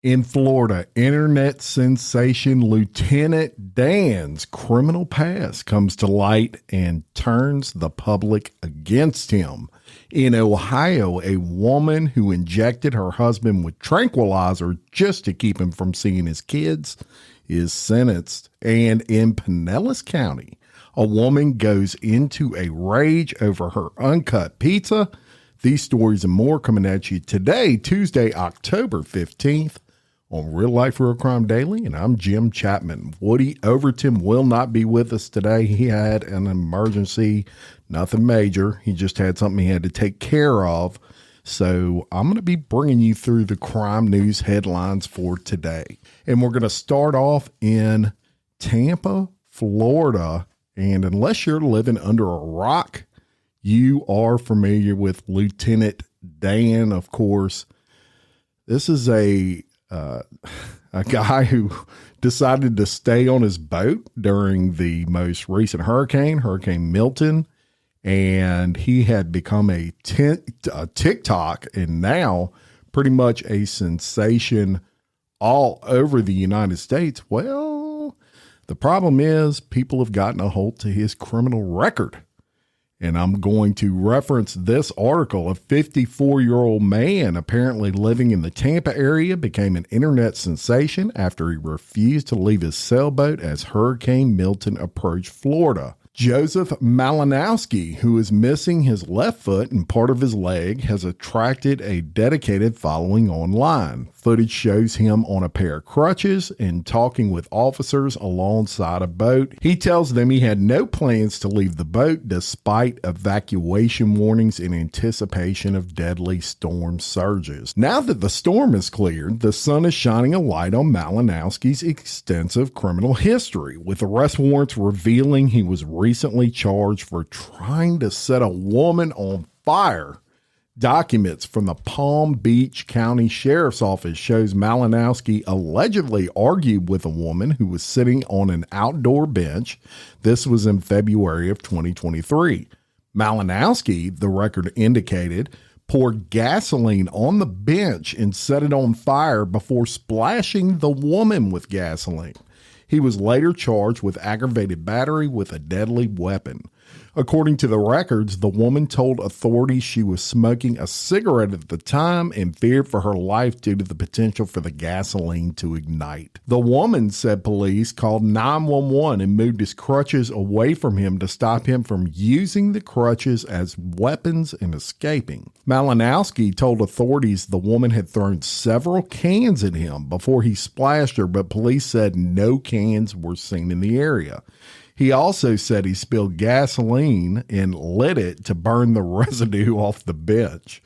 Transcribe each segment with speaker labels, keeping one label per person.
Speaker 1: In Florida, internet sensation Lieutenant Dan's criminal past comes to light and turns the public against him. In Ohio, a woman who injected her husband with tranquilizer just to keep him from seeing his kids is sentenced. And in Pinellas County, a woman goes into a rage over her uncut pizza. These stories and more coming at you today, Tuesday, October 15th. On Real Life, Real Crime Daily, and I'm Jim Chapman. Woody Overton will not be with us today. He had an emergency, nothing major. He just had something he had to take care of. So I'm going to be bringing you through the crime news headlines for today. And we're going to start off in Tampa, Florida. And unless you're living under a rock, you are familiar with Lieutenant Dan, of course. This is a guy who decided to stay on his boat during the most recent Hurricane Milton, and he had become a TikTok and now pretty much a sensation all over the United States. Well, the problem is people have gotten a hold to his criminal record. And I'm going to reference this article. A 54-year-old man apparently living in the Tampa area became an internet sensation after he refused to leave his sailboat as Hurricane Milton approached Florida. Joseph Malinowski, who is missing his left foot and part of his leg, has attracted a dedicated following online. Footage shows him on a pair of crutches and talking with officers alongside a boat. He tells them he had no plans to leave the boat despite evacuation warnings in anticipation of deadly storm surges. Now that the storm is cleared, the sun is shining a light on Malinowski's extensive criminal history, with arrest warrants revealing he was recently charged for trying to set a woman on fire. Documents from the Palm Beach County Sheriff's Office shows Malinowski allegedly argued with a woman who was sitting on an outdoor bench. This was in February of 2023. Malinowski, the record indicated, poured gasoline on the bench and set it on fire before splashing the woman with gasoline. He was later charged with aggravated battery with a deadly weapon. According to the records, the woman told authorities she was smoking a cigarette at the time and feared for her life due to the potential for the gasoline to ignite. The woman, said police, called 911 and moved his crutches away from him to stop him from using the crutches as weapons and escaping. Malinowski told authorities the woman had thrown several cans at him before he splashed her, but police said no cans were seen in the area. He also said he spilled gasoline and lit it to burn the residue off the bench.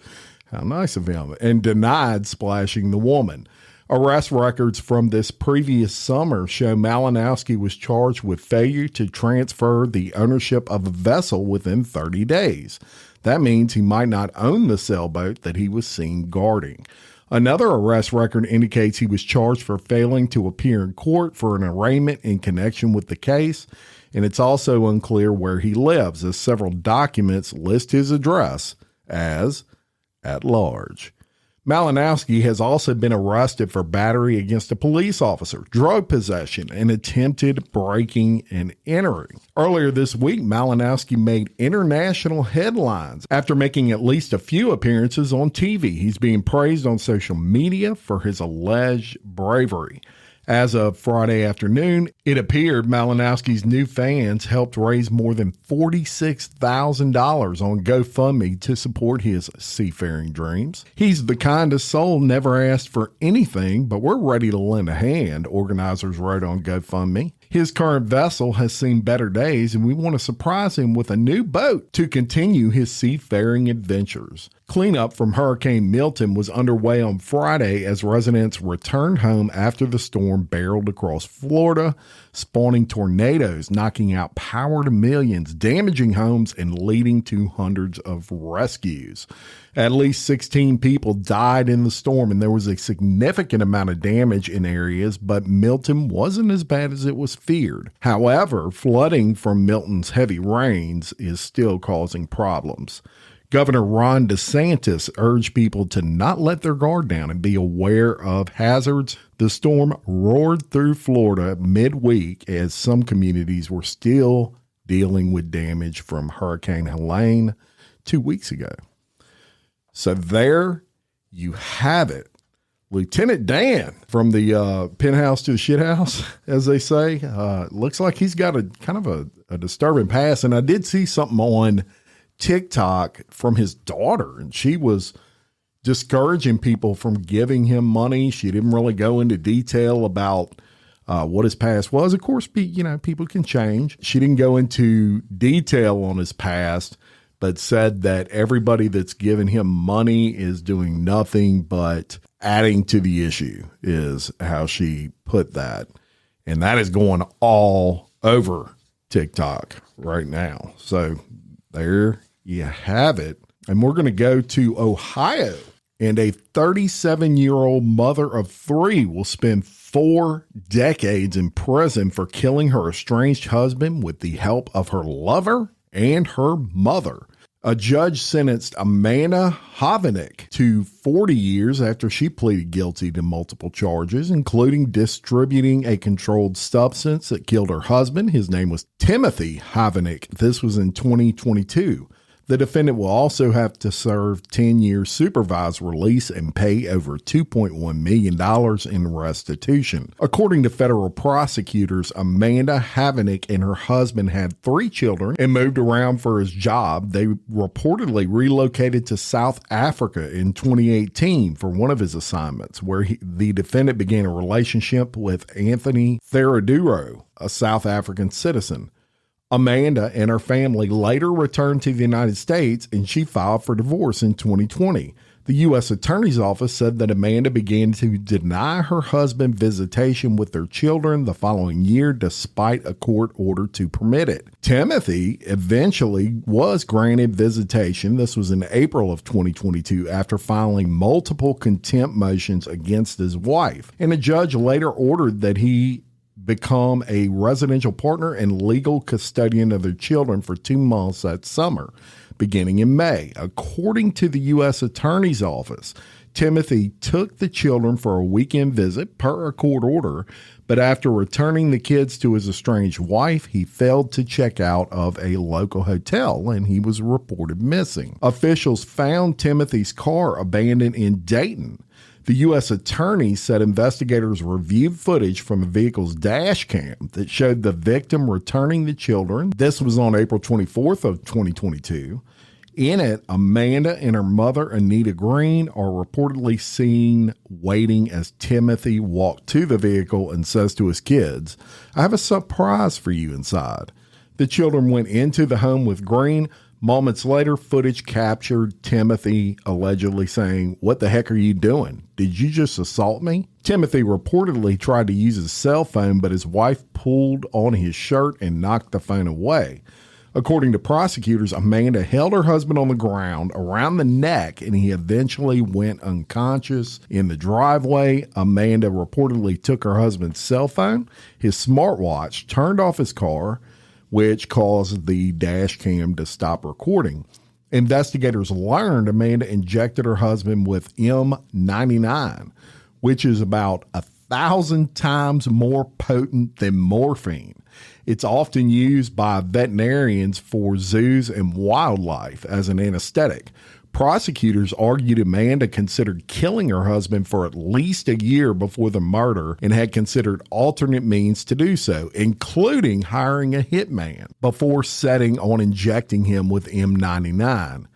Speaker 1: How nice of him. And denied splashing the woman. Arrest records from this previous summer show Malinowski was charged with failure to transfer the ownership of a vessel within 30 days. That means he might not own the sailboat that he was seen guarding. Another arrest record indicates he was charged for failing to appear in court for an arraignment in connection with the case, and it's also unclear where he lives, as several documents list his address as at large. Malinowski has also been arrested for battery against a police officer, drug possession, and attempted breaking and entering. Earlier this week, Malinowski made international headlines after making at least a few appearances on TV. He's being praised on social media for his alleged bravery. As of Friday afternoon, it appeared Malinowski's new fans helped raise more than $46,000 on GoFundMe to support his seafaring dreams. He's the kindest soul, never asked for anything, but we're ready to lend a hand, organizers wrote on GoFundMe. His current vessel has seen better days, and we want to surprise him with a new boat to continue his seafaring adventures. Cleanup from Hurricane Milton was underway on Friday as residents returned home after the storm barreled across Florida, spawning tornadoes, knocking out power to millions, damaging homes, and leading to hundreds of rescues. At least 16 people died in the storm, and there was a significant amount of damage in areas, but Milton wasn't as bad as it was feared. However, flooding from Milton's heavy rains is still causing problems. Governor Ron DeSantis urged people to not let their guard down and be aware of hazards. The storm roared through Florida midweek as some communities were still dealing with damage from Hurricane Helene 2 weeks ago. So there you have it. Lieutenant Dan from the penthouse to the shithouse, as they say, looks like he's got a kind of a disturbing past. And I did see something on TikTok from his daughter, and she was discouraging people from giving him money. She didn't really go into detail about what his past was. Of course, people can change. She didn't go into detail on his past, but said that everybody that's giving him money is doing nothing but adding to the issue, is how she put that. And that is going all over TikTok right now. So there you have it. And we're going to go to Ohio. And a 37-year-old mother of 3 will spend 4 decades in prison for killing her estranged husband with the help of her lover and her mother. A judge sentenced Amanda Hovanek to 40 years after she pleaded guilty to multiple charges, including distributing a controlled substance that killed her husband. His name was Timothy Hovanek. This was in 2022. The defendant will also have to serve 10 years supervised release and pay over $2.1 million in restitution. According to federal prosecutors, Amanda Hovanek and her husband had 3 children and moved around for his job. They reportedly relocated to South Africa in 2018 for one of his assignments, where the defendant began a relationship with Anthony Theodoro, a South African citizen. Amanda and her family later returned to the United States, and she filed for divorce in 2020. The U.S. Attorney's Office said that Amanda began to deny her husband visitation with their children the following year, despite a court order to permit it. Timothy eventually was granted visitation. This was in April of 2022 after filing multiple contempt motions against his wife. And a judge later ordered that he become a residential partner and legal custodian of their children for 2 months that summer, beginning in May. According to the U.S. Attorney's Office, Timothy took the children for a weekend visit per a court order, but after returning the kids to his estranged wife, he failed to check out of a local hotel and he was reported missing. Officials found Timothy's car abandoned in Dayton. The U.S. attorney said investigators reviewed footage from a vehicle's dash cam that showed the victim returning the children. This was on April 24th of 2022. In it, Amanda and her mother, Anita Green, are reportedly seen waiting as Timothy walked to the vehicle and says to his kids, "I have a surprise for you inside." The children went into the home with Green. Moments later, footage captured Timothy allegedly saying, "What the heck are you doing? Did you just assault me?" Timothy reportedly tried to use his cell phone, but his wife pulled on his shirt and knocked the phone away. According to prosecutors, Amanda held her husband on the ground around the neck, and he eventually went unconscious in the driveway. Amanda reportedly took her husband's cell phone, his smartwatch, turned off his car, which caused the dash cam to stop recording. Investigators learned Amanda injected her husband with M99, which is about 1,000 times more potent than morphine. It's often used by veterinarians for zoos and wildlife as an anesthetic. Prosecutors argued Amanda considered killing her husband for at least a year before the murder and had considered alternate means to do so, including hiring a hitman before setting on injecting him with M99.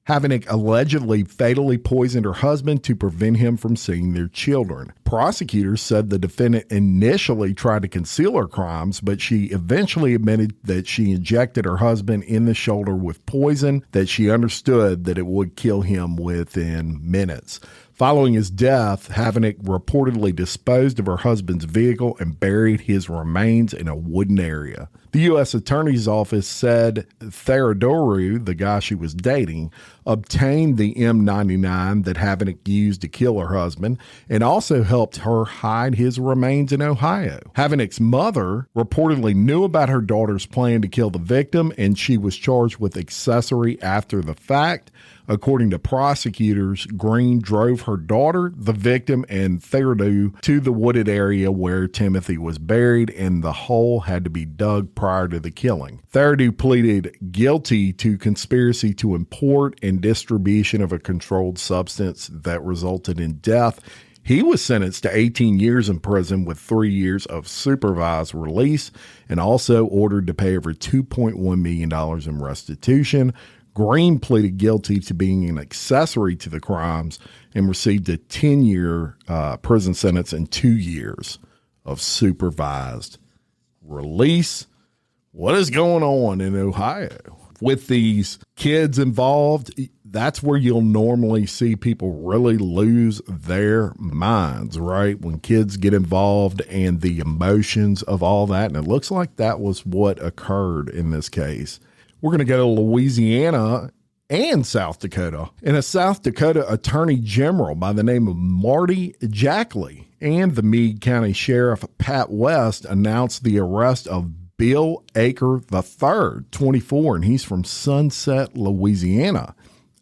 Speaker 1: Hovanek allegedly fatally poisoned her husband to prevent him from seeing their children. Prosecutors said the defendant initially tried to conceal her crimes, but she eventually admitted that she injected her husband in the shoulder with poison that she understood that it would kill him within minutes. Following his death, Hovanek reportedly disposed of her husband's vehicle and buried his remains in a wooden area. The U.S. Attorney's Office said Theodoro, the guy she was dating, obtained the M99 that Havenick used to kill her husband, and also helped her hide his remains in Ohio. Havenick's mother reportedly knew about her daughter's plan to kill the victim, and she was charged with accessory after the fact. According to prosecutors, Green drove her daughter, the victim, and Theodore to the wooded area where Timothy was buried, and the hole had to be dug prior to the killing. Theodore pleaded guilty to conspiracy to import and distribution of a controlled substance that resulted in death. He was sentenced to 18 years in prison with 3 years of supervised release, and also ordered to pay over $2.1 million in restitution. Green pleaded guilty to being an accessory to the crimes and received a 10-year prison sentence and 2 years of supervised release. What is going on in Ohio? With these kids involved, that's where you'll normally see people really lose their minds, right? When kids get involved and the emotions of all that. And it looks like that was what occurred in this case. We're going to go to Louisiana and South Dakota. And a South Dakota attorney general by the name of Marty Jackley and the Meade County Sheriff Pat West announced the arrest of Bill Aker III, 24, and he's from Sunset, Louisiana.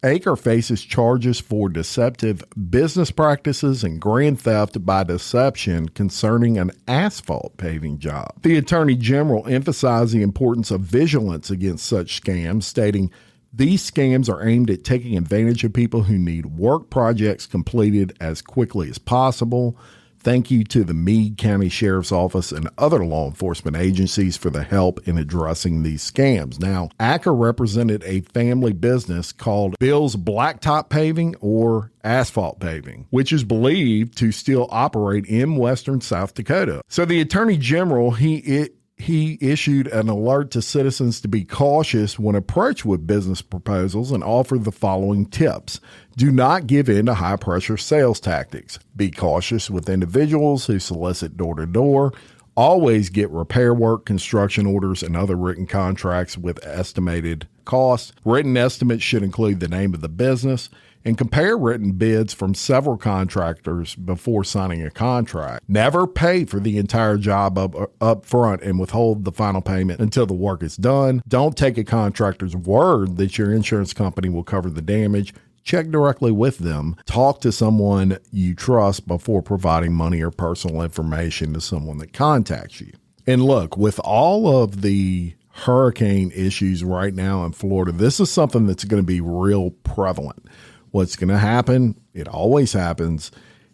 Speaker 1: Aker faces charges for deceptive business practices and grand theft by deception concerning an asphalt paving job. The Attorney General emphasized the importance of vigilance against such scams, stating, "These scams are aimed at taking advantage of people who need work projects completed as quickly as possible. Thank you to the Meade County Sheriff's Office and other law enforcement agencies for the help in addressing these scams." Now, Aker represented a family business called Bill's Blacktop Paving or Asphalt Paving, which is believed to still operate in western South Dakota. So the Attorney General, he issued an alert to citizens to be cautious when approached with business proposals and offered the following tips. Do not give in to high-pressure sales tactics. Be cautious with individuals who solicit door-to-door. Always get repair work, construction orders, and other written contracts with estimated costs. Written estimates should include the name of the business, and compare written bids from several contractors before signing a contract. Never pay for the entire job up front and withhold the final payment until the work is done. Don't take a contractor's word that your insurance company will cover the damage. Check directly with them. Talk to someone you trust before providing money or personal information to someone that contacts you. And look, with all of the hurricane issues right now in Florida, this is something that's going to be real prevalent. What's going to happen, it always happens,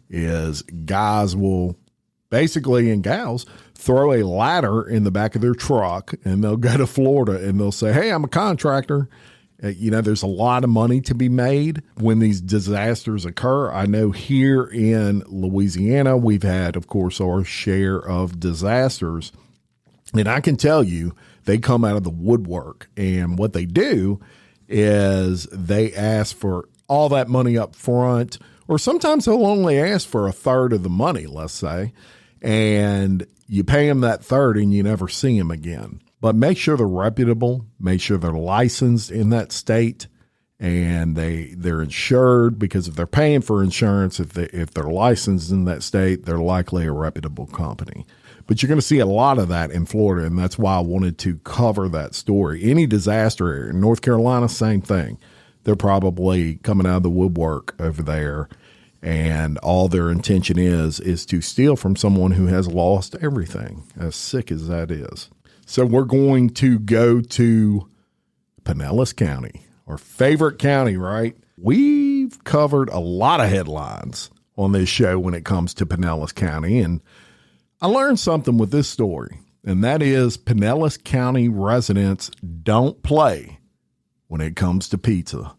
Speaker 1: is guys will basically, and gals, throw a ladder in the back of their truck and they'll go to Florida and they'll say, "Hey, I'm a contractor." There's a lot of money to be made when these disasters occur. I know here in Louisiana, we've had, of course, our share of disasters. And I can tell you, they come out of the woodwork. And what they do is they ask for all that money up front, or sometimes they'll only ask for a third of the money, let's say, and you pay them that third and you never see them again. But make sure they're reputable, make sure they're licensed in that state, and they're insured, because if they're paying for insurance, if they're licensed in that state, they're likely a reputable company. But you're going to see a lot of that in Florida, and that's why I wanted to cover that story. Any disaster area in North Carolina, same thing. They're probably coming out of the woodwork over there, and all their intention is to steal from someone who has lost everything, as sick as that is. So we're going to go to Pinellas County, our favorite county, right? We've covered a lot of headlines on this show when it comes to Pinellas County, and I learned something with this story, and that is Pinellas County residents don't play when it comes to pizza.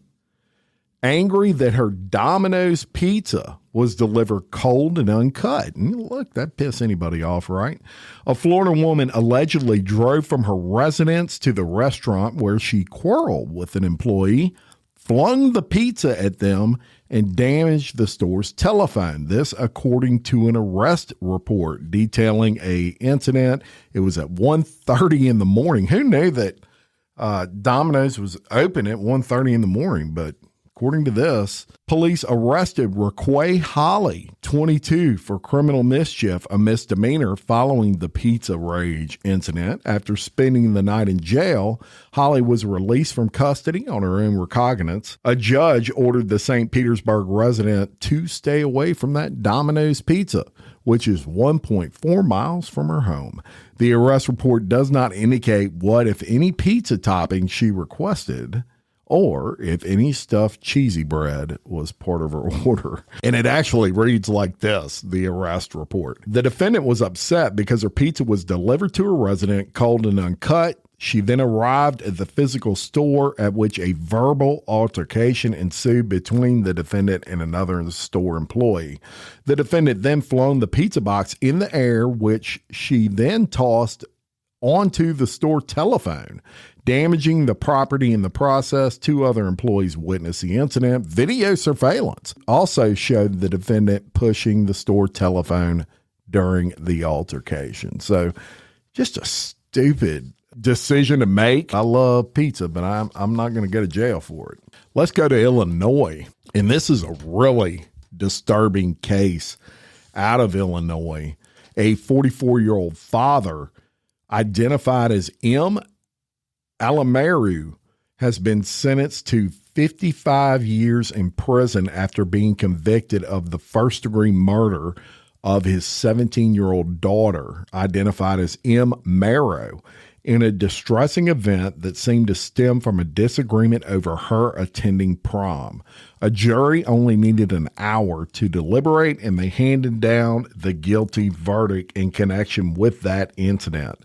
Speaker 1: Angry that her Domino's pizza was delivered cold and uncut. And look, that pissed anybody off, right? A Florida woman allegedly drove from her residence to the restaurant where she quarreled with an employee, flung the pizza at them, and damaged the store's telephone. This according to an arrest report detailing a incident. It was at 1:30 in the morning. Who knew that Domino's was open at 1:30 in the morning? But According to this, police arrested Raquay Holly, 22, for criminal mischief, a misdemeanor following the pizza rage incident. After spending the night in jail, Holly was released from custody on her own recognizance. A judge ordered the St. Petersburg resident to stay away from that Domino's pizza, which is 1.4 miles from her home. The arrest report does not indicate what, if any, pizza topping she requested, or if any stuffed cheesy bread was part of her order. And it actually reads like this, the arrest report. The defendant was upset because her pizza was delivered to her resident cold and uncut. She then arrived at the physical store, at which a verbal altercation ensued between the defendant and another store employee. The defendant then flung the pizza box in the air, which she then tossed onto the store telephone, damaging the property in the process. Two other employees witnessed the incident. Video surveillance also showed the defendant pushing the store telephone during the altercation. So just a stupid decision to make. I love pizza, but I'm not going to go to jail for it. Let's go to Illinois. And this is a really disturbing case out of Illinois. A 44-year-old father identified as M. Alamaru has been sentenced to 55 years in prison after being convicted of the first-degree murder of his 17-year-old daughter, identified as M. Marrow, in a distressing event that seemed to stem from a disagreement over her attending prom. A jury only needed an hour to deliberate, and they handed down the guilty verdict in connection with that incident.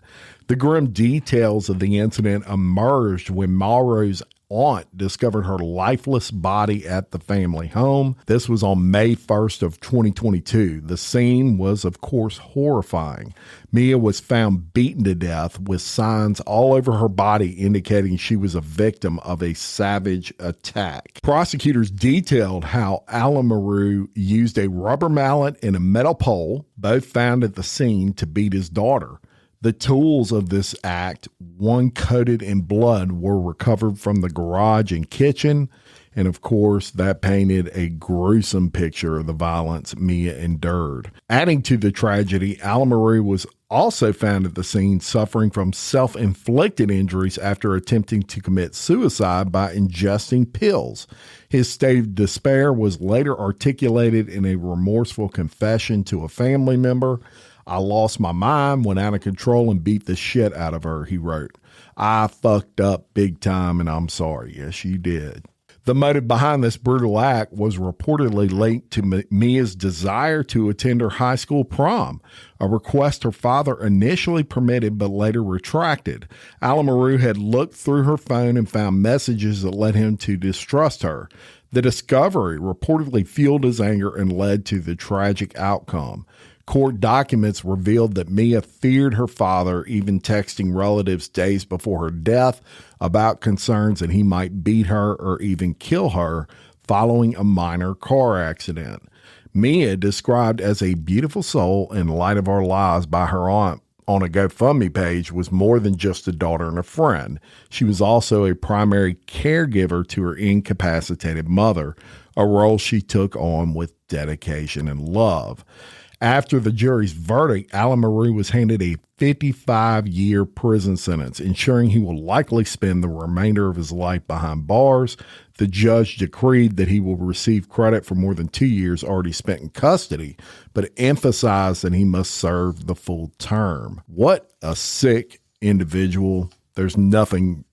Speaker 1: The grim details of the incident emerged when Marrow's aunt discovered her lifeless body at the family home. This was on May 1st of 2022. The scene was, of course, horrifying. Mia was found beaten to death with signs all over her body indicating she was a victim of a savage attack. Prosecutors detailed how Alamaru used a rubber mallet and a metal pole, both found at the scene, to beat his daughter. The tools of this act, one coated in blood, were recovered from the garage and kitchen. And of course, that painted a gruesome picture of the violence Mia endured. Adding to the tragedy, Alamaru was also found at the scene suffering from self-inflicted injuries after attempting to commit suicide by ingesting pills. His state of despair was later articulated in a remorseful confession to a family member. "I lost my mind, went out of control, and beat the shit out of her," he wrote. "I fucked up big time, and I'm sorry." Yes, you did. The motive behind this brutal act was reportedly linked to Mia's desire to attend her high school prom, a request her father initially permitted but later retracted. Alamaru had looked through her phone and found messages that led him to distrust her. The discovery reportedly fueled his anger and led to the tragic outcome. Court documents revealed that Mia feared her father, even texting relatives days before her death about concerns that he might beat her or even kill her following a minor car accident. Mia, described as a beautiful soul and light of our lives by her aunt on a GoFundMe page, was more than just a daughter and a friend. She was also a primary caregiver to her incapacitated mother, a role she took on with dedication and love. After the jury's verdict, Alamaru was handed a 55-year prison sentence, ensuring he will likely spend the remainder of his life behind bars. The judge decreed that he will receive credit for more than 2 years already spent in custody, but emphasized that he must serve the full term. What a sick individual. There's nothing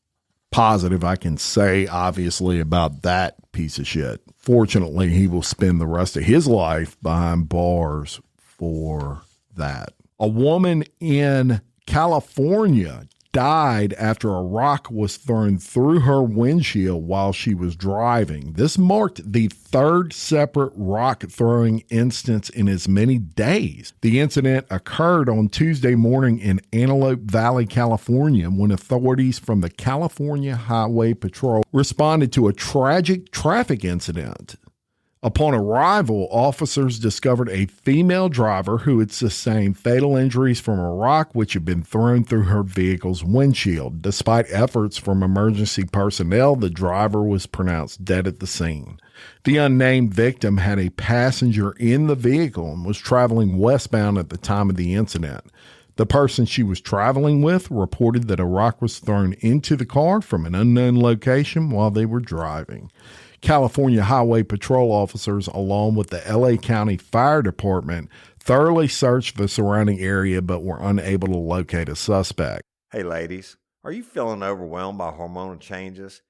Speaker 1: positive I can say, obviously, about that piece of shit. Fortunately, he will spend the rest of his life behind bars for that. A woman in California died after a rock was thrown through her windshield while she was driving. This marked the third separate rock throwing instance in as many days. The incident occurred on Tuesday morning in Antelope Valley, California, when authorities from the California Highway Patrol responded to a tragic traffic incident. Upon arrival, officers discovered a female driver who had sustained fatal injuries from a rock which had been thrown through her vehicle's windshield. Despite efforts from emergency personnel, the driver was pronounced dead at the scene. The unnamed victim had a passenger in the vehicle and was traveling westbound at the time of the incident. The person she was traveling with reported that a rock was thrown into the car from an unknown location while they were driving. California Highway Patrol officers, along with the LA County Fire Department, thoroughly searched the surrounding area but were unable to locate a suspect.
Speaker 2: Hey ladies, are you feeling overwhelmed by hormonal changes?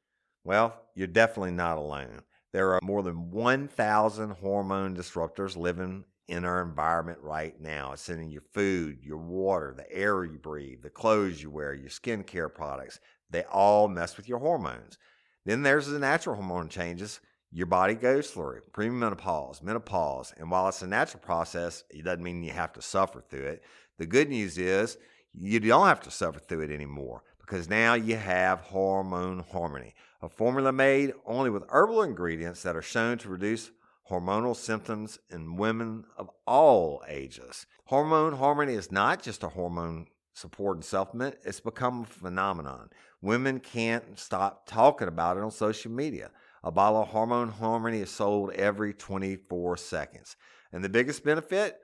Speaker 2: Well, you're definitely not alone. There are more than 1,000 hormone disruptors living in our environment right now. It's in your food, your water, the air you breathe, the clothes you wear, your skincare products. They all mess with your hormones. Then there's the natural hormone changes your body goes through, premenopause, menopause. And while it's a natural process, it doesn't mean you have to suffer through it. The good news is you don't have to suffer through it anymore because now you have Hormone Harmony, a formula made only with herbal ingredients that are shown to reduce hormonal symptoms in women of all ages. Hormone Harmony is not just a hormone support and supplement, it's become a phenomenon. Women can't stop talking about it on social media. A bottle of Hormone Harmony is sold every 24 seconds. And the biggest benefit?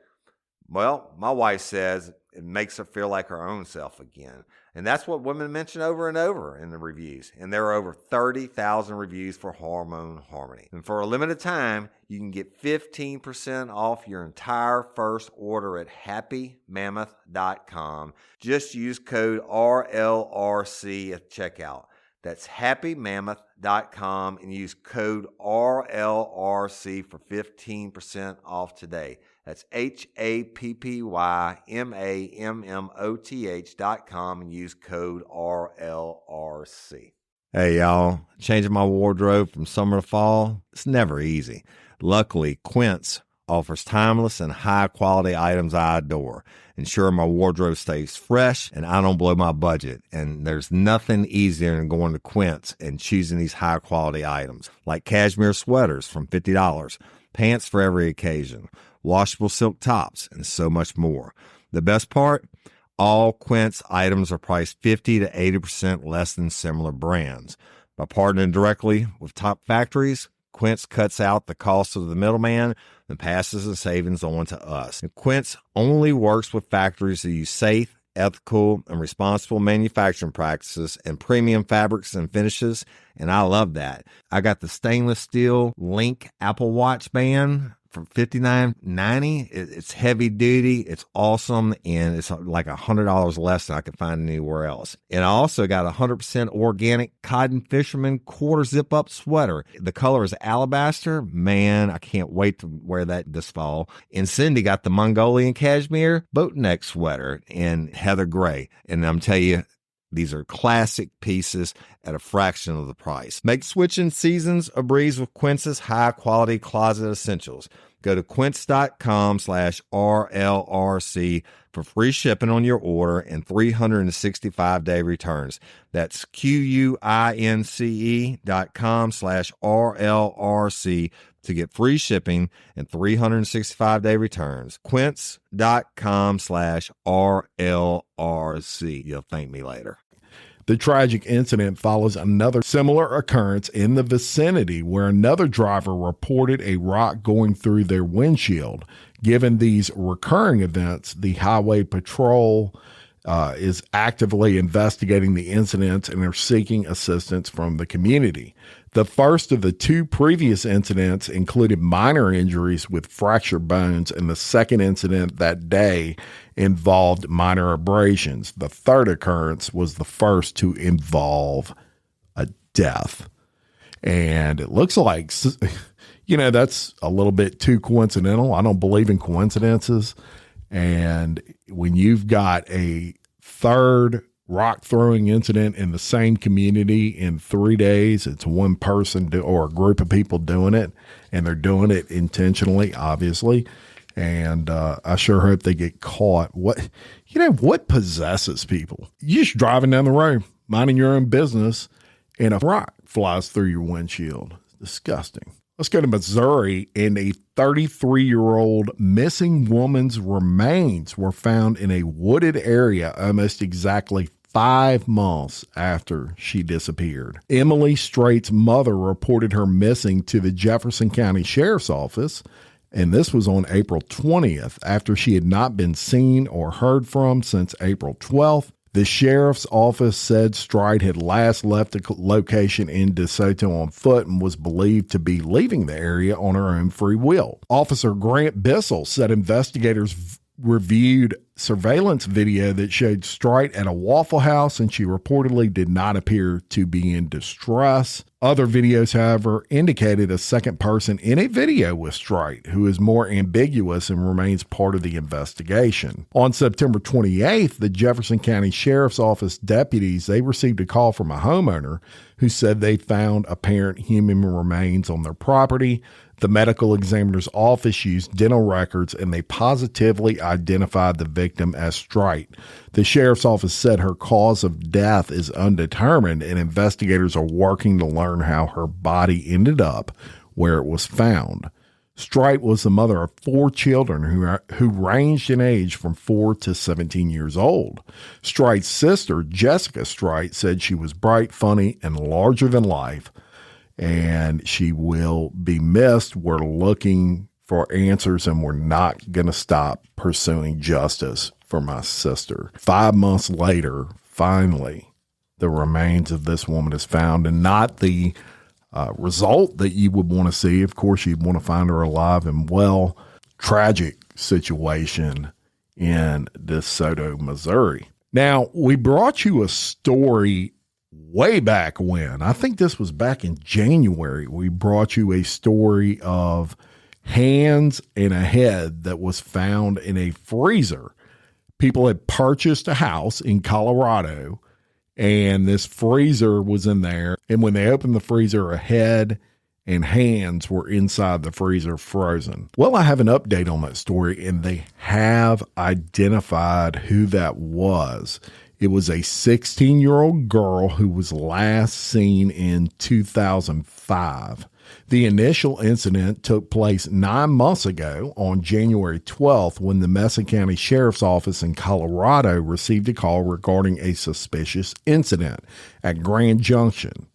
Speaker 2: Well, my wife says it makes her feel like her own self again. And that's what women mention over and over in the reviews. And there are over 30,000 reviews for Hormone Harmony. And for a limited time, you can get 15% off your entire first order at happymammoth.com. Just use code RLRC at checkout. That's happymammoth.com and use code RLRC for 15% off today. That's happymammoth.com and use code RLRC. Hey, y'all. Changing my wardrobe from summer to fall, it's never easy. Luckily, Quince offers timeless and high-quality items I adore, ensuring my wardrobe stays fresh and I don't blow my budget. And there's nothing easier than going to Quince and choosing these high-quality items, like cashmere sweaters from $50, pants for every occasion, washable silk tops, and so much more. The best part? All Quince items are priced 50 to 80% less than similar brands. By partnering directly with top factories, Quince cuts out the cost of the middleman and passes the savings on to us. And Quince only works with factories that use safe, ethical, and responsible manufacturing practices and premium fabrics and finishes, and I love that. I got the stainless steel Link Apple Watch band for $59.90. It's heavy duty, it's awesome, and it's like $100 less than I could find anywhere else. And I also got a 100% organic cotton fisherman quarter zip up sweater. The color is alabaster. Man, I can't wait to wear that this fall. And Cindy got the Mongolian cashmere boat neck sweater in heather gray. And I'm telling you, these are classic pieces at a fraction of the price. Make switching seasons a breeze with Quince's high-quality closet essentials. Go to quince.com/RLRC for free shipping on your order and 365-day returns. That's QUINCE.com/RLRC to get free shipping and 365-day returns. Quince.com/RLRC. You'll thank me later.
Speaker 1: The tragic incident follows another similar occurrence in the vicinity where another driver reported a rock going through their windshield. Given these recurring events, the Highway Patrol is actively investigating the incidents and are seeking assistance from the community. The first of the two previous incidents included minor injuries with fractured bones, and the second incident that day involved minor abrasions. The third occurrence was the first to involve a death. And it looks like, that's a little bit too coincidental. I don't believe in coincidences. And when you've got a third rock throwing incident in the same community in 3 days, it's one person or a group of people doing it, and they're doing it intentionally, obviously. And I sure hope they get caught. What possesses people? You're just driving down the road, minding your own business, and a rock flies through your windshield. It's disgusting. Let's go to Missouri, and a 33-year-old missing woman's remains were found in a wooded area almost exactly 5 months after she disappeared. Emily Straight's mother reported her missing to the Jefferson County Sheriff's Office, and this was on April 20th, after she had not been seen or heard from since April 12th. The sheriff's office said Stride had last left the location in DeSoto on foot and was believed to be leaving the area on her own free will. Officer Grant Bissell said investigators reviewed surveillance video that showed Stride at a Waffle House, and she reportedly did not appear to be in distress. Other videos, however, indicated a second person in a video with Stride, who is more ambiguous and remains part of the investigation. On September 28th, the Jefferson County Sheriff's Office deputies, they received a call from a homeowner who said they found apparent human remains on their property. The medical examiner's office used dental records, and they positively identified the victim as Strite. The sheriff's office said her cause of death is undetermined, and investigators are working to learn how her body ended up where it was found. Strite was the mother of 4 children who ranged in age from 4 to 17 years old. Strite's sister, Jessica Strite, said she was bright, funny, and larger than life, and she will be missed. We're looking for answers, and we're not going to stop pursuing justice for my sister. 5 months later, finally, the remains of this woman is found, and not the result that you would want to see. Of course, you'd want to find her alive and well. Tragic situation in DeSoto, Missouri. Now, we brought you a story way back when. I think this was back in January. We brought you a story of hands and a head that was found in a freezer. People had purchased a house in Colorado, and this freezer was in there. And when they opened the freezer, a head and hands were inside the freezer frozen. Well, I have an update on that story, and they have identified who that was. It was a 16-year-old girl who was last seen in 2005. The initial incident took place 9 months ago on January 12th when the Mesa County Sheriff's Office in Colorado received a call regarding a suspicious incident at Grand Junction.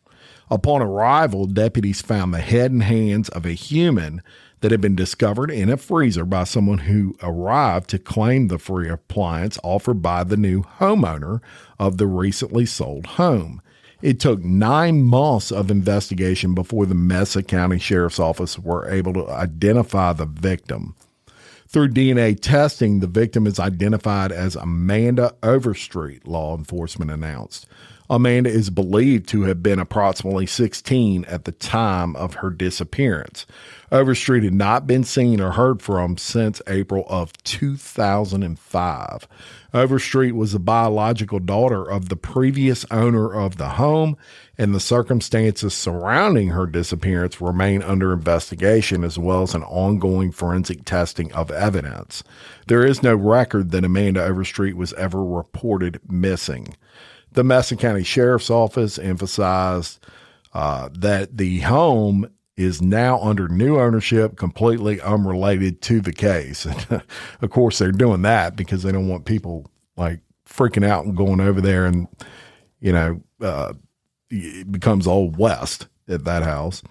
Speaker 1: Upon arrival, deputies found the head and hands of a human that had been discovered in a freezer by someone who arrived to claim the free appliance offered by the new homeowner of the recently sold home. It took 9 months of investigation before the Mesa County Sheriff's Office were able to identify the victim. Through DNA testing, the victim is identified as Amanda Overstreet, law enforcement announced. Amanda is believed to have been approximately 16 at the time of her disappearance. Overstreet had not been seen or heard from since April of 2005. Overstreet was the biological daughter of the previous owner of the home, and the circumstances surrounding her disappearance remain under investigation, as well as an ongoing forensic testing of evidence. There is no record that Amanda Overstreet was ever reported missing. The Mesa County Sheriff's Office emphasized that the home is now under new ownership, completely unrelated to the case. Of course, they're doing that because they don't want people like freaking out and going over there and, it becomes Old West at that house.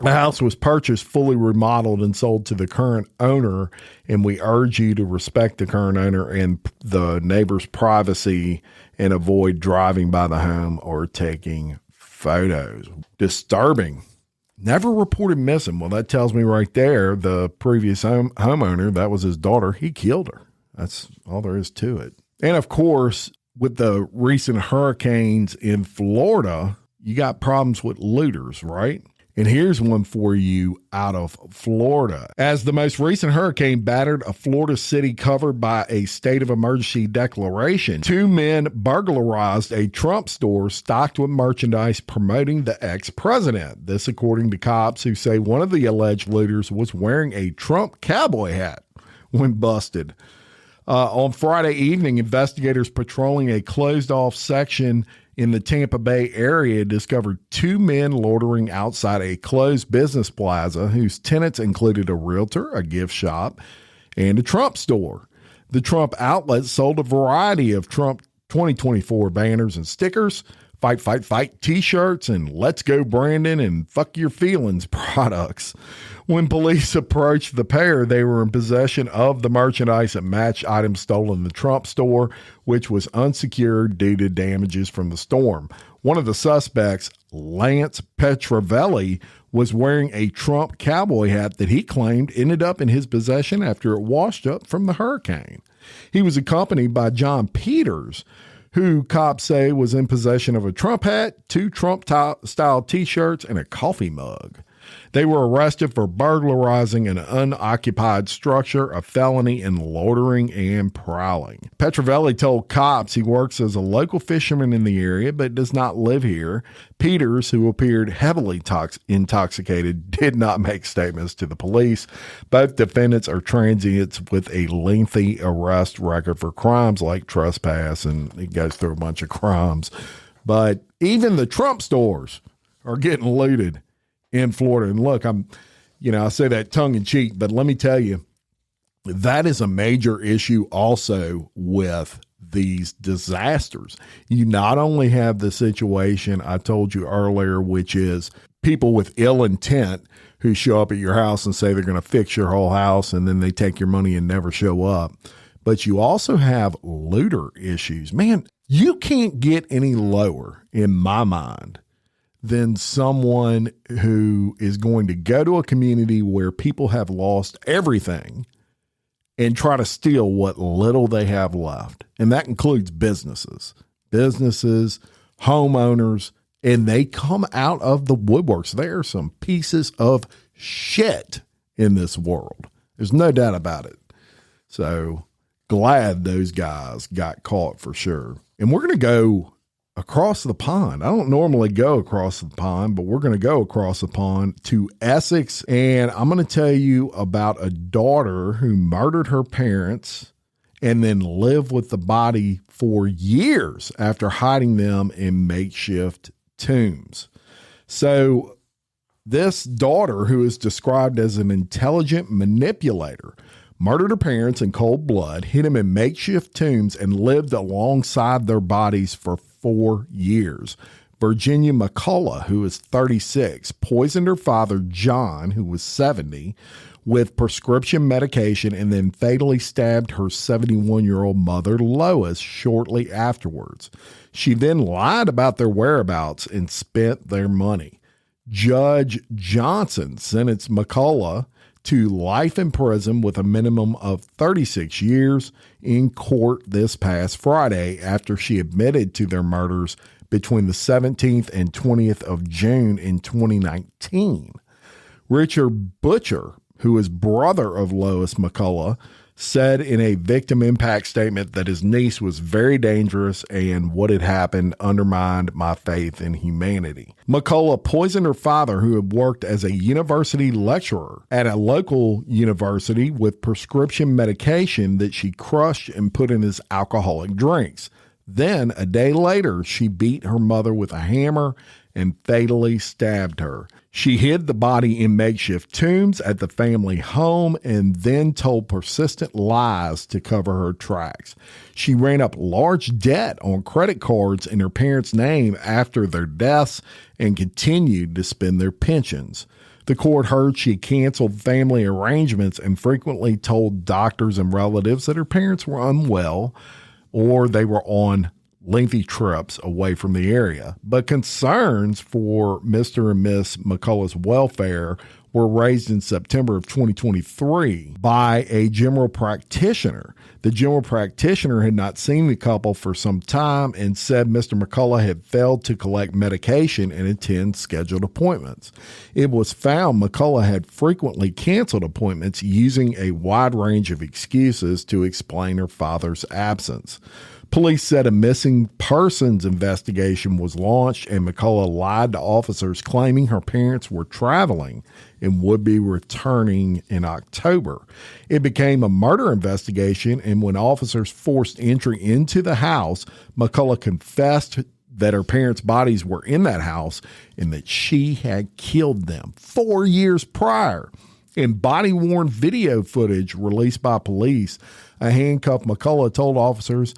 Speaker 1: The house was purchased, fully remodeled, and sold to the current owner, and we urge you to respect the current owner and the neighbor's privacy and avoid driving by the home or taking photos. Disturbing. Never reported missing. Well, that tells me right there the previous homeowner, that was his daughter, he killed her. That's all there is to it. And, of course, with the recent hurricanes in Florida, you got problems with looters, right? And here's one for you out of Florida. As the most recent hurricane battered a Florida city covered by a state of emergency declaration, 2 men burglarized a Trump store stocked with merchandise promoting the ex-president. This according to cops who say one of the alleged looters was wearing a Trump cowboy hat when busted. On Friday evening, investigators patrolling a closed-off section in the Tampa Bay area discovered two men loitering outside a closed business plaza whose tenants included a realtor, a gift shop, and a Trump store. The Trump outlet sold a variety of Trump 2024 banners and stickers, fight, fight, fight t-shirts, and let's go Brandon and fuck your feelings products. When police approached the pair, they were in possession of the merchandise that matched items stolen in the Trump store, which was unsecured due to damages from the storm. One of the suspects, Lance Petrovelli, was wearing a Trump cowboy hat that he claimed ended up in his possession after it washed up from the hurricane. He was accompanied by John Peters, who cops say was in possession of a Trump hat, two Trump-style t-shirts, and a coffee mug. They were arrested for burglarizing an unoccupied structure, a felony, and loitering and prowling. Petrovelli told cops he works as a local fisherman in the area but does not live here. Peters, who appeared heavily intoxicated, did not make statements to the police. Both defendants are transients with a lengthy arrest record for crimes like trespass, and it goes through a bunch of crimes. But even the Trump stores are getting looted in Florida. And look, I say that tongue in cheek, but let me tell you, that is a major issue also with these disasters. You not only have the situation I told you earlier, which is people with ill intent who show up at your house and say they're going to fix your whole house, and then they take your money and never show up. But you also have looter issues. Man, you can't get any lower in my mind than someone who is going to go to a community where people have lost everything and try to steal what little they have left. And that includes businesses, homeowners, and they come out of the woodworks. There are some pieces of shit in this world. There's no doubt about it. So glad those guys got caught for sure. And we're going to go across the pond. I don't normally go across the pond, but we're going to go across the pond to Essex. And I'm going to tell you about a daughter who murdered her parents and then lived with the body for years after hiding them in makeshift tombs. So this daughter, who is described as an intelligent manipulator, murdered her parents in cold blood, hid them in makeshift tombs, and lived alongside their bodies for 4 years. Virginia McCullough, who is 36, poisoned her father, John, who was 70, with prescription medication and then fatally stabbed her 71-year-old mother, Lois, shortly afterwards. She then lied about their whereabouts and spent their money. Judge Johnson sentenced McCullough to life in prison with a minimum of 36 years in court this past Friday after she admitted to their murders between the 17th and 20th of June in 2019. Richard Butcher, who is brother of Lois McCullough, said in a victim impact statement that his niece was very dangerous and what had happened undermined my faith in humanity. McCullough poisoned her father, who had worked as a university lecturer at a local university, with prescription medication that she crushed and put in his alcoholic drinks. Then, a day later, she beat her mother with a hammer and fatally stabbed her. She hid the body in makeshift tombs at the family home and then told persistent lies to cover her tracks. She ran up large debt on credit cards in her parents' name after their deaths and continued to spend their pensions. The court heard she canceled family arrangements and frequently told doctors and relatives that her parents were unwell or they were on lengthy trips away from the area. But concerns for Mr. and Miss McCullough's welfare were raised in September of 2023 by a general practitioner. The general practitioner had not seen the couple for some time and said Mr. McCullough had failed to collect medication and attend scheduled appointments. It was found McCullough had frequently canceled appointments using a wide range of excuses to explain her father's absence. Police said a missing persons investigation was launched, and McCullough lied to officers, claiming her parents were traveling and would be returning in October. It became a murder investigation, and when officers forced entry into the house, McCullough confessed that her parents' bodies were in that house and that she had killed them 4 years prior. In body-worn video footage released by police, a handcuffed McCullough told officers,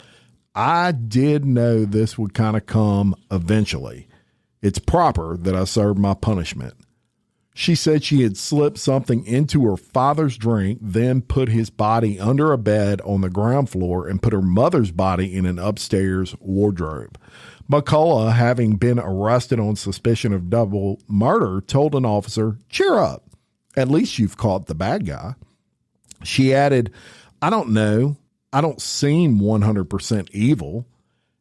Speaker 1: "I did know this would kind of come eventually. It's proper that I serve my punishment." She said she had slipped something into her father's drink, then put his body under a bed on the ground floor and put her mother's body in an upstairs wardrobe. McCullough, having been arrested on suspicion of double murder, told an officer, "Cheer up. At least you've caught the bad guy." She added, "I don't know. I don't seem 100% evil."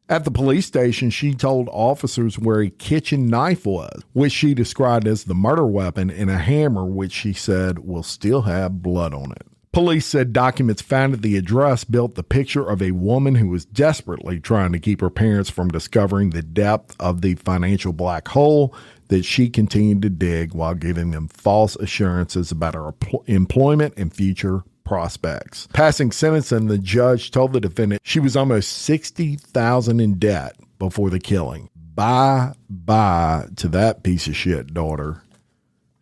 Speaker 1: At the police station, she told officers where a kitchen knife was, which she described as the murder weapon, and a hammer, which she said will still have blood on it. Police said documents found at the address built the picture of a woman who was desperately trying to keep her parents from discovering the depth of the financial black hole that she continued to dig while giving them false assurances about her employment and future prospects. Passing sentencing, the judge told the defendant she was almost $60,000 in debt before the killing. Bye to that piece of shit daughter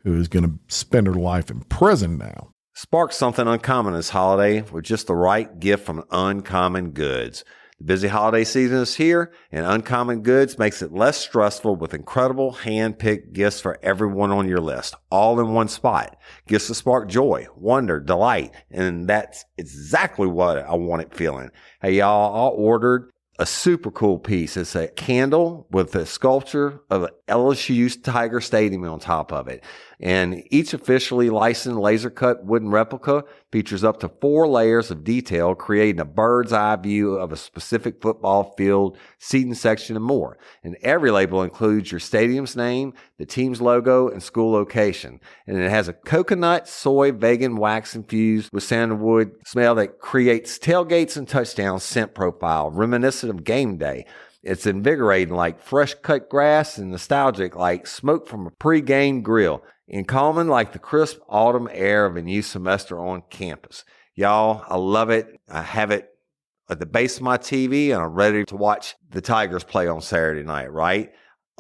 Speaker 1: who is going to spend her life in prison now.
Speaker 2: Spark something uncommon this holiday with just the right gift from Uncommon Goods. The busy holiday season is here, and Uncommon Goods makes it less stressful with incredible hand-picked gifts for everyone on your list, all in one spot. Gifts that spark joy, wonder, delight, and that's exactly what I wanted feeling. Hey, y'all, I ordered a super cool piece. It's a candle with a sculpture of LSU's Tiger Stadium on top of it. And each officially licensed laser cut wooden replica features up to 4 layers of detail, creating a bird's eye view of a specific football field, seating section, and more. And every label includes your stadium's name, the team's logo, and school location. And it has a coconut, soy, vegan wax infused with sandalwood smell that creates tailgates and touchdowns scent profile, reminiscent of game day. It's invigorating like fresh cut grass and nostalgic like smoke from a pre-game grill, and calming like the crisp autumn air of a new semester on campus. Y'all, I love it. I have it at the base of my TV, and I'm ready to watch the Tigers play on Saturday night, right?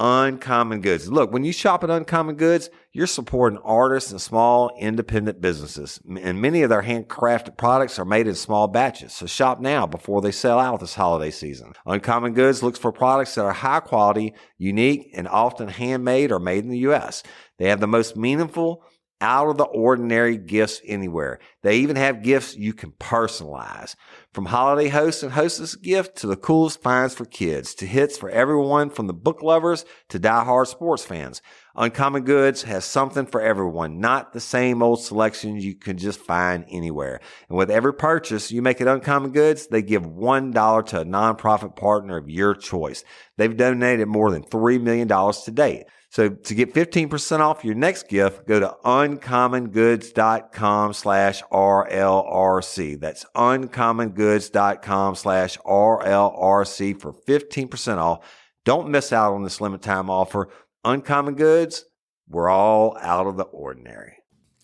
Speaker 2: Uncommon Goods. Look, when you shop at Uncommon Goods, you're supporting artists and small independent businesses. And many of their handcrafted products are made in small batches. So shop now before they sell out this holiday season. Uncommon Goods looks for products that are high quality, unique, and often handmade or made in the U.S. They have the most meaningful, out of the ordinary gifts anywhere. They even have gifts you can personalize. From holiday host and hostess gift to the coolest finds for kids to hits for everyone from the book lovers to diehard sports fans. Uncommon Goods has something for everyone, not the same old selections you can just find anywhere. And with every purchase you make at Uncommon Goods, they give $1 to a nonprofit partner of your choice. They've donated more than $3 million to date. So to get 15% off your next gift, go to uncommongoods.com/RLRC. That's uncommongoods.com/RLRC for 15% off. Don't miss out on this limited time offer. Uncommon Goods, we're all out of the ordinary.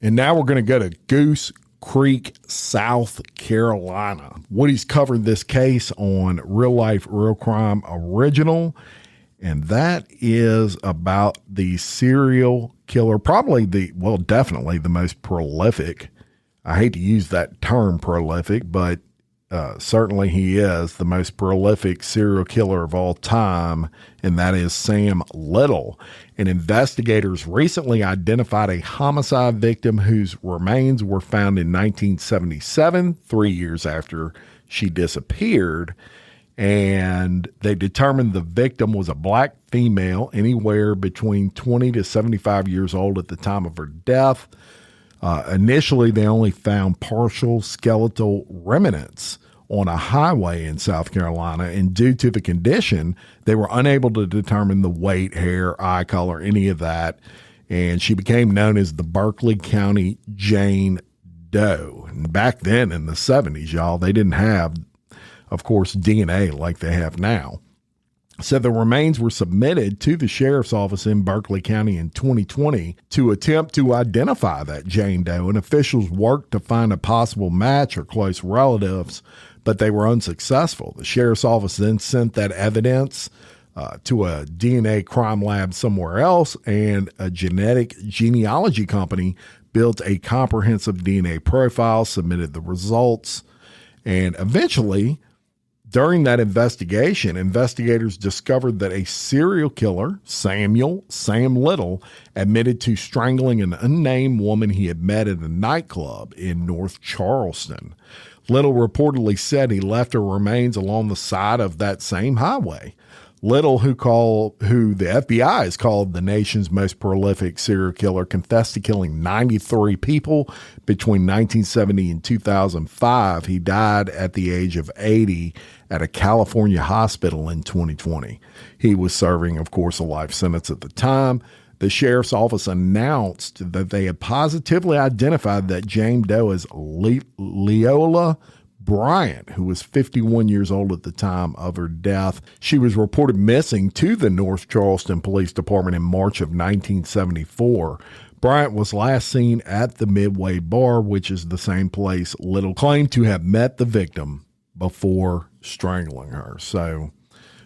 Speaker 1: And now we're going to go to Goose Creek, South Carolina. Woody's covered this case on Real Life, Real Crime Original. And that is about the serial killer, definitely the most prolific. I hate to use that term prolific, but certainly he is the most prolific serial killer of all time, and that is Sam Little. And investigators recently identified a homicide victim whose remains were found in 1977, 3 years after she disappeared. And they determined the victim was a black female, anywhere between 20 to 75 years old at the time of her death. Initially, they only found partial skeletal remnants on a highway in South Carolina, and due to the condition, they were unable to determine the weight, hair, eye color, any of that. And she became known as the Berkeley County Jane Doe. And back then in the 70s, y'all, they didn't have, of course, DNA like they have now. So the remains were submitted to the sheriff's office in Berkeley County in 2020 to attempt to identify that Jane Doe, and officials worked to find a possible match or close relatives, but they were unsuccessful. The sheriff's office then sent that evidence to a DNA crime lab somewhere else, and a genetic genealogy company built a comprehensive DNA profile, submitted the results, and eventually, during that investigation, investigators discovered that a serial killer, Sam Little, admitted to strangling an unnamed woman he had met at a nightclub in North Charleston. Little reportedly said he left her remains along the side of that same highway. Little, who the FBI has called the nation's most prolific serial killer, confessed to killing 93 people between 1970 and 2005. He died at the age of 80 at a California hospital in 2020. He was serving, of course, a life sentence at the time. The sheriff's office announced that they had positively identified that Jane Doe as Leola Bryant, who was 51 years old at the time of her death. She was reported missing to the North Charleston Police Department in March of 1974. Bryant was last seen at the Midway Bar, which is the same place Little claimed to have met the victim before strangling her. So,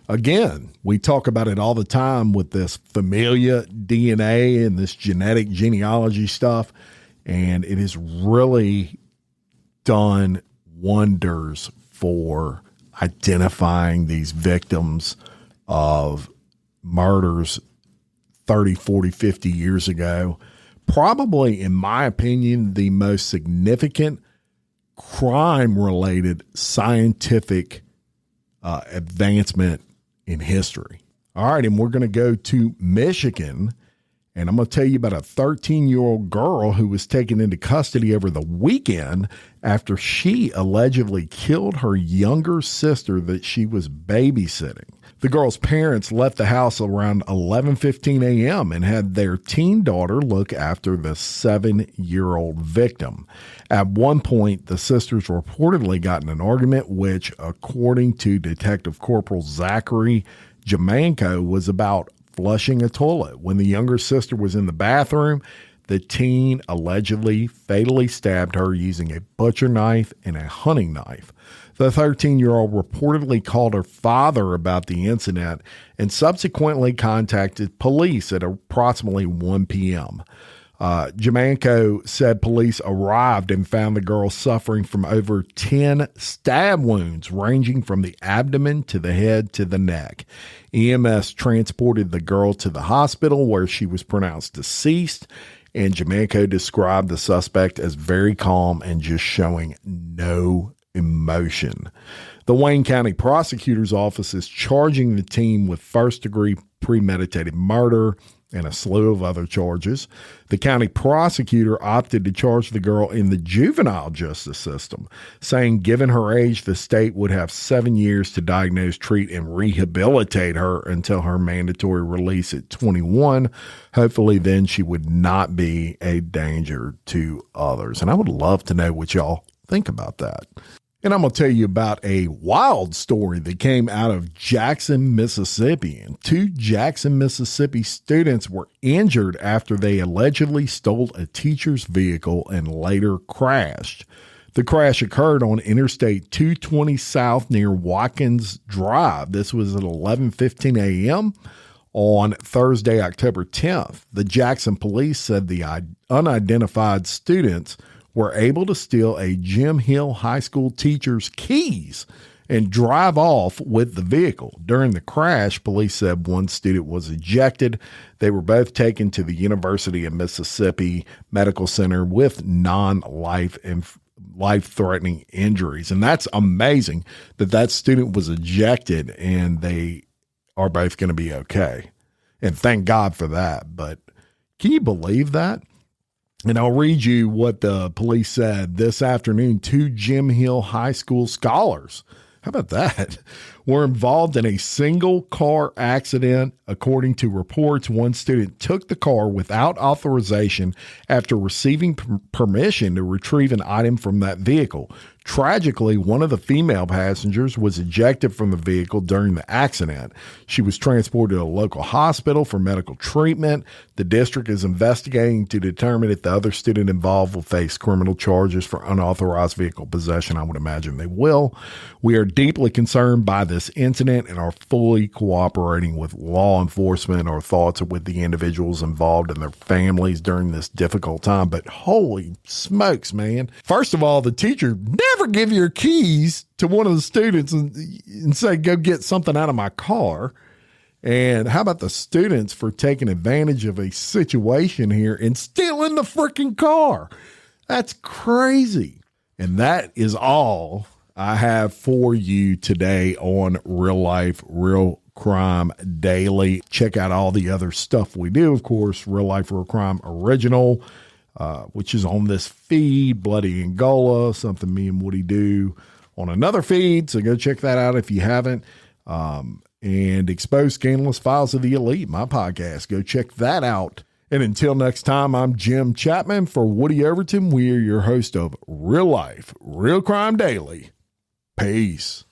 Speaker 1: again, we talk about it all the time with this familia DNA and this genetic genealogy stuff, and it has really done wonders for identifying these victims of murders 30, 40, 50 years ago. Probably, in my opinion, the most significant crime-related scientific advancement in history. All right, and we're going to go to Michigan, and I'm going to tell you about a 13-year-old girl who was taken into custody over the weekend after she allegedly killed her younger sister that she was babysitting. The girl's parents left the house around 11:15 a.m. and had their teen daughter look after the 7-year-old victim. At one point, the sisters reportedly got in an argument, which, according to Detective Corporal Zachary Jamanko, was about flushing a toilet. When the younger sister was in the bathroom, the teen allegedly fatally stabbed her using a butcher knife and a hunting knife. The 13-year-old reportedly called her father about the incident and subsequently contacted police at approximately 1 p.m. Jamanko said police arrived and found the girl suffering from over 10 stab wounds ranging from the abdomen to the head to the neck. EMS transported the girl to the hospital where she was pronounced deceased, and Jamanko described the suspect as very calm and just showing no emotion. The Wayne County Prosecutor's Office is charging the teen with first-degree premeditated murder and a slew of other charges. The county prosecutor opted to charge the girl in the juvenile justice system, saying given her age, the state would have 7 years to diagnose, treat, and rehabilitate her until her mandatory release at 21. Hopefully then she would not be a danger to others. And I would love to know what y'all think about that. And I'm going to tell you about a wild story that came out of Jackson, Mississippi. And 2 Jackson, Mississippi students were injured after they allegedly stole a teacher's vehicle and later crashed. The crash occurred on Interstate 220 South near Watkins Drive. This was at 11:15 a.m. on Thursday, October 10th. The Jackson police said the unidentified students were able to steal a Jim Hill High School teacher's keys and drive off with the vehicle. During the crash, police said one student was ejected. They were both taken to the University of Mississippi Medical Center with life-threatening injuries. And that's amazing that student was ejected and they are both going to be okay. And thank God for that. But can you believe that? And I'll read you what the police said this afternoon. 2 Jim Hill High School scholars, how about that, were involved in a single car accident. According to reports, one student took the car without authorization after receiving permission to retrieve an item from that vehicle. Tragically, one of the female passengers was ejected from the vehicle during the accident. She was transported to a local hospital for medical treatment. The district is investigating to determine if the other student involved will face criminal charges for unauthorized vehicle possession. I would imagine they will. We are deeply concerned by this incident and are fully cooperating with law enforcement. Our thoughts are with the individuals involved and their families during this difficult time. But holy smokes, man. First of all, the teacher never give your keys to one of the students and say, go get something out of my car. And how about the students for taking advantage of a situation here and stealing the freaking car? That's crazy. And that is all I have for you today on Real Life, Real Crime Daily. Check out all the other stuff we do. Of course, Real Life, Real Crime Original, which is on this feed, Bloody Angola, something me and Woody do on another feed. So go check that out if you haven't. And Exposed Scandalous Files of the Elite, my podcast. Go check that out. And until next time, I'm Jim Chapman for Woody Overton. We are your host of Real Life, Real Crime Daily. Peace.